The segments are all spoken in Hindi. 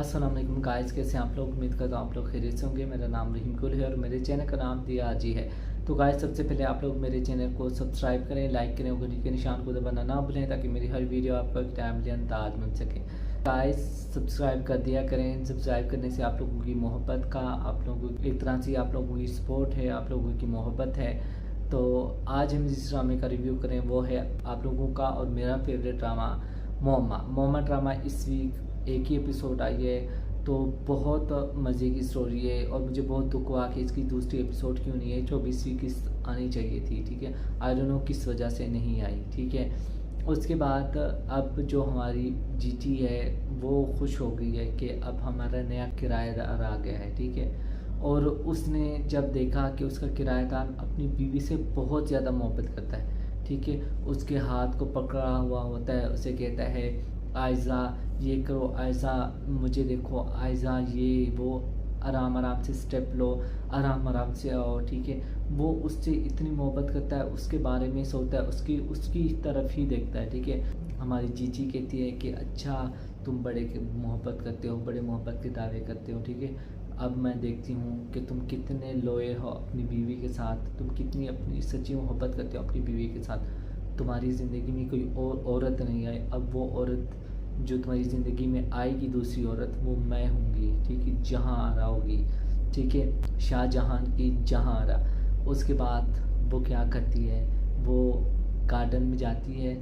अस्सलाम वालेकुम गाइस, कैसे आप लोग? उम्मीद करता हूँ आप लोग खैरियत से होंगे। मेरा नाम रहीम गुल है और मेरे चैनल का नाम दिया आजी है। तो गाइस, सबसे पहले आप लोग मेरे चैनल को सब्सक्राइब करें, लाइक करें और घंटी के निशान को दबाना ना भूलें ताकि मेरी हर वीडियो आपको एक टाइमली अंदाज मिल सके। गाइस, सब्सक्राइब कर दिया करें। सब्सक्राइब करने से आप लोगों की मोहब्बत का, आप लोगों की एक तरह से आप लोगों की सपोर्ट है, आप लोगों की मोहब्बत है। तो आज हम जिस ड्रामे का रिव्यू करें वो है आप लोगों का और मेरा फेवरेट ड्रामा मोमा ड्रामा। इस वीक एक ही एपिसोड आई है, तो बहुत मज़े की स्टोरी है और मुझे बहुत दुख हुआ कि इसकी दूसरी एपिसोड क्यों नहीं है। 24वीं की आनी चाहिए थी, ठीक है। आई डोंट नो किस वजह से नहीं आई, ठीक है। उसके बाद अब जो हमारी जीटी है वो खुश हो गई है कि अब हमारा नया किराएदार आ गया है, ठीक है। और उसने जब देखा कि उसका किराएदार अपनी बीवी से बहुत ज़्यादा मोहब्बत करता है, ठीक है, उसके हाथ को पकड़ा हुआ होता है, उसे कहता है आयज़ा ये करो, आयज़ा मुझे देखो, आयज़ा ये वो, आराम आराम से स्टेप लो, आराम आराम से आओ, ठीक है। वो उससे इतनी मोहब्बत करता है, उसके बारे में सोचता है, उसकी उसकी तरफ ही देखता है, ठीक है। हमारी जीजी कहती है कि अच्छा तुम बड़े मोहब्बत करते हो, बड़े मोहब्बत के दावे करते हो, ठीक है। अब मैं देखती हूँ कि तुम कितने लॉयल हो अपनी बीवी के साथ, तुम कितनी अपनी सच्ची मोहब्बत करते हो अपनी बीवी के साथ। तुम्हारी ज़िंदगी में कोई और औरत नहीं आई, अब वो औरत जो तुम्हारी ज़िंदगी में आएगी, दूसरी औरत, वो मैं होंगी, ठीक है। जहाँ आरा होगी, ठीक है, शाहजहां की जहाँ आरा। उसके बाद वो क्या करती है, वो गार्डन में जाती है,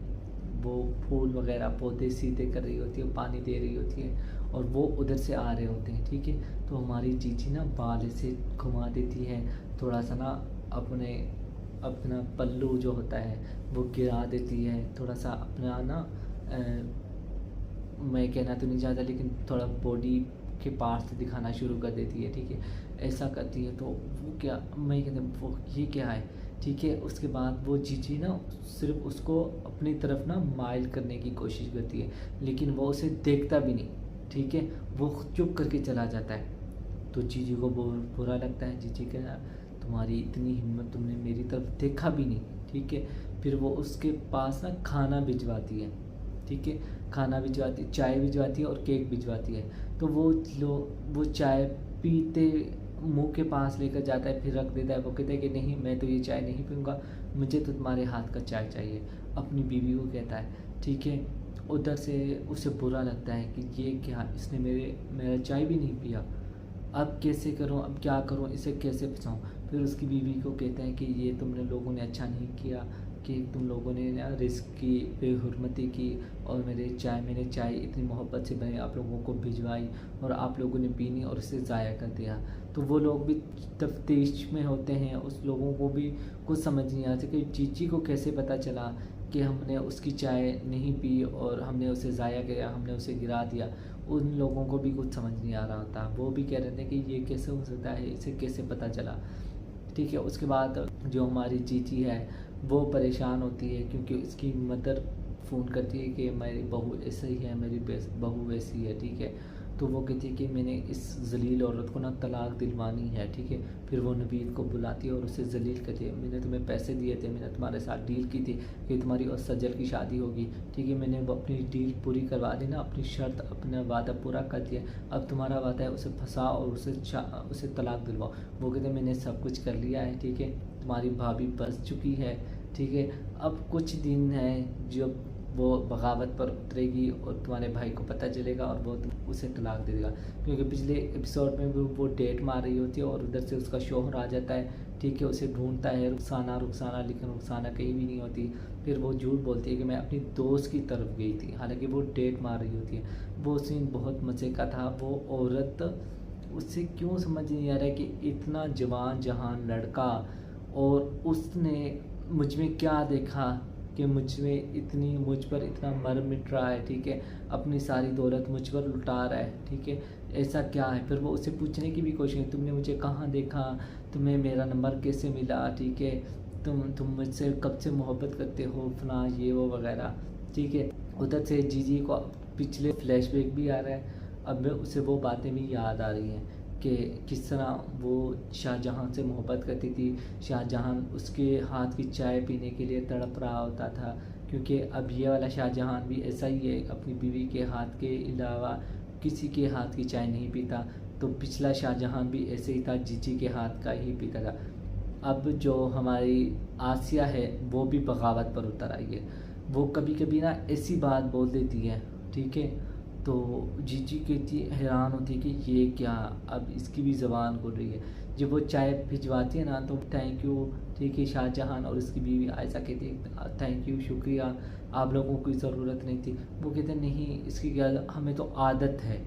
वो फूल वगैरह पौधे सीधे कर रही होती है, पानी दे रही होती है और वो उधर से आ रहे होते हैं, ठीक है। तो हमारी जीजी ना बाल से घुमा देती है, थोड़ा सा ना अपना पल्लू जो होता है वो गिरा देती है, थोड़ा सा अपना ना मैं कहना तो नहीं चाहता लेकिन थोड़ा बॉडी के पार्ट्स दिखाना शुरू कर देती है, ठीक है। ऐसा करती है तो वो क्या, मैं कहता वो ये क्या है, ठीक है। उसके बाद वो जीजी ना सिर्फ उसको अपनी तरफ ना माइल करने की कोशिश करती है, लेकिन वो उसे देखता भी नहीं, ठीक है। वो चुप करके चला जाता है। तो जीजी को बुरा लगता है। जीजी कहना तुम्हारी इतनी हिम्मत, तुमने मेरी तरफ देखा भी नहीं, ठीक है। फिर वो उसके पास ना खाना भिजवाती है, ठीक है, खाना भिजवाती, चाय भिजवाती है और केक भिजवाती है। तो वो चाय पीते मुंह के पास लेकर जाता है, फिर रख देता है। वो कहता है कि नहीं, मैं तो ये चाय नहीं पीऊँगा, मुझे तो तुम्हारे हाथ का चाय चाहिए, अपनी बीवी को कहता है, ठीक है। उधर से उसे बुरा लगता है कि ये क्या, इसने मेरा चाय भी नहीं पिया, अब कैसे करूं, अब क्या करूं, इसे कैसे बचाऊं। फिर उसकी बीवी को कहता है कि ये तुमने लोगों ने अच्छा नहीं किया कि तुम लोगों ने ना रिस्क की, बेहुरमती की और मैंने चाय इतनी मोहब्बत से बनी आप लोगों को भिजवाई और आप लोगों ने पीनी और उसे ज़ाया कर दिया। तो वो लोग भी तफ्तीश में होते हैं, उस लोगों को भी कुछ समझ नहीं आता कि चीची को कैसे पता चला कि हमने उसकी चाय नहीं पी और हमने उसे ज़ाया किया, हमने उसे गिरा दिया। उन लोगों को भी कुछ समझ नहीं आ रहा था, वो भी कह रहे थे कि ये कैसे हो सकता है, इसे कैसे पता चला, ठीक है। उसके बाद जो हमारी जीजी है वो परेशान होती है क्योंकि इसकी मदर फ़ोन करती है कि मेरी बहू ऐसे ही है, मेरी बहू वैसी है, ठीक है। तो वो कहती है कि मैंने इस जलील औरत को ना तलाक दिलवानी है, ठीक है। फिर वो नवीद को बुलाती है और उसे जलील कहती है, मैंने तुम्हें पैसे दिए थे, मैंने तुम्हारे साथ डील की थी कि तुम्हारी और सज्जल की शादी होगी, ठीक है। मैंने वो अपनी डील पूरी करवा दी ना, अपनी शर्त, अपना वादा पूरा कर दिया, अब तुम्हारा वादा है उसे फंसाओ और उसे तलाक दिलवाओ। वो कहते मैंने सब कुछ कर लिया है, ठीक है, तुम्हारी भाभी बस चुकी है, ठीक है। अब कुछ दिन है जब वो बगावत पर उतरेगी और तुम्हारे भाई को पता चलेगा और वो उसे तलाक दे देगा, क्योंकि पिछले एपिसोड में भी वो डेट मार रही होती है और उधर से उसका शौहर आ जाता है, ठीक है। उसे ढूंढता है रुखसाना रुखसाना, लेकिन रुखसाना कहीं भी नहीं होती। फिर वो झूठ बोलती है कि मैं अपनी दोस्त की तरफ गई थी, हालांकि वो डेट मार रही होती है। वो सीन बहुत मज़े का था। वो औरत, उससे क्यों समझ नहीं आ रहा है कि इतना जवान जहान लड़का और उसने मुझ में क्या देखा कि मुझ पर इतना मर मिट रहा है, ठीक है, अपनी सारी दौलत मुझ पर लुटा रहा है, ठीक है, ऐसा क्या है। फिर वो उसे पूछने की भी कोशिश, तुमने मुझे कहाँ देखा, तुम्हें मेरा नंबर कैसे मिला, ठीक है, तुम मुझसे कब से मोहब्बत करते हो, फला ये वो वगैरह, ठीक है। उधर से जीजी को पिछले फ्लैशबैक भी आ रहा है, अब उसे वो बातें भी याद आ रही हैं कि किस तरह वो शाहजहां से मोहब्बत करती थी। शाहजहां उसके हाथ की चाय पीने के लिए तड़प रहा होता था, क्योंकि अब ये वाला शाहजहां भी ऐसा ही है, अपनी बीवी के हाथ के अलावा किसी के हाथ की चाय नहीं पीता। तो पिछला शाहजहां भी ऐसे ही था, जीजी के हाथ का ही पीता था। अब जो हमारी आसिया है वो भी बगावत पर उतर आई है। वो कभी कभी ना ऐसी बात बोल देती है, ठीक है, तो जीजी कहती हैरान होती है कि ये क्या, अब इसकी भी ज़बान खुल रही है। जब वो चाय भिजवाती है ना तो थैंक यू, ठीक है, शाहजहां और उसकी बीवी आयशा कहती है थैंक यू, शुक्रिया, आप लोगों को ज़रूरत नहीं थी। वो कहते नहीं, इसकी क्या, हमें तो आदत है,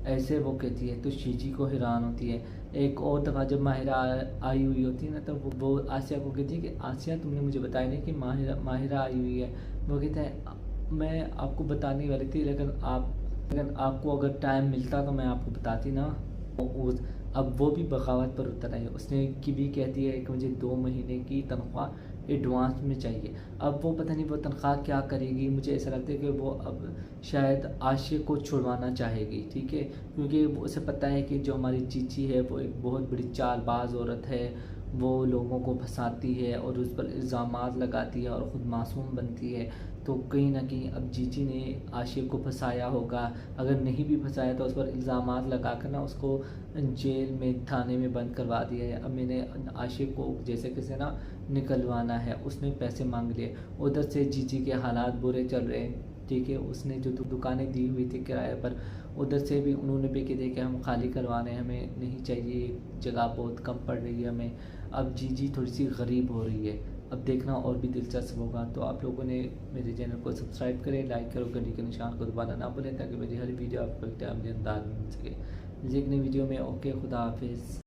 ऐसे वो कहती है। तो शीजी को हैरान होती है। एक और दफ़ा जब माहिरा आई हुई होती है ना, तो वो आसिया को कहती है कि आसिया तुमने मुझे बताया नहीं कि माहिरा आई हुई है। वो कहता है मैं आपको बताने वाली थी, लेकिन आपको अगर टाइम मिलता तो मैं आपको बताती ना। उस अब वो भी बगावत पर उतर आई है। उसने की भी कहती है कि मुझे 2 महीने की तनख्वाह एडवांस में चाहिए। अब वो पता नहीं वो तनख्वाह क्या करेगी। मुझे ऐसा लगता है कि वो अब शायद आशिक को छुड़वाना चाहेगी, ठीक है, क्योंकि उसे पता है कि जो हमारी चीची है वो एक बहुत बड़ी चालबाज औरत है। वो लोगों को फंसाती है और उस पर इल्ज़ामात लगाती है और ख़ुद मासूम बनती है। तो कहीं ना कहीं अब जीजी ने आशिक को फंसाया होगा। अगर नहीं भी फंसाया तो उस पर इल्ज़ामात लगा कर ना उसको जेल में, थाने में बंद करवा दिया है। अब मैंने आशिक को जैसे कैसे ना निकलवाना है। उसने पैसे मांग लिए। उधर से जीजी के हालात बुरे चल रहे हैं, ठीक है। उसने जो दुकानें दी हुई थी किराए पर, उधर से भी उन्होंने भी कह दिया कि हम खाली करवाने, हमें नहीं चाहिए, जगह बहुत कम पड़ रही है हमें। अब जीजी थोड़ी सी गरीब हो रही है। अब देखना और भी दिलचस्प होगा। तो आप लोगों ने मेरे चैनल को सब्सक्राइब करें, लाइक करो, घंटी के निशान को दबाना ना भूलें ताकि मेरी हर वीडियो आपको टाइमली अंदाज में मिल सके। देखने वीडियो में ओके, खुदा हाफिज़।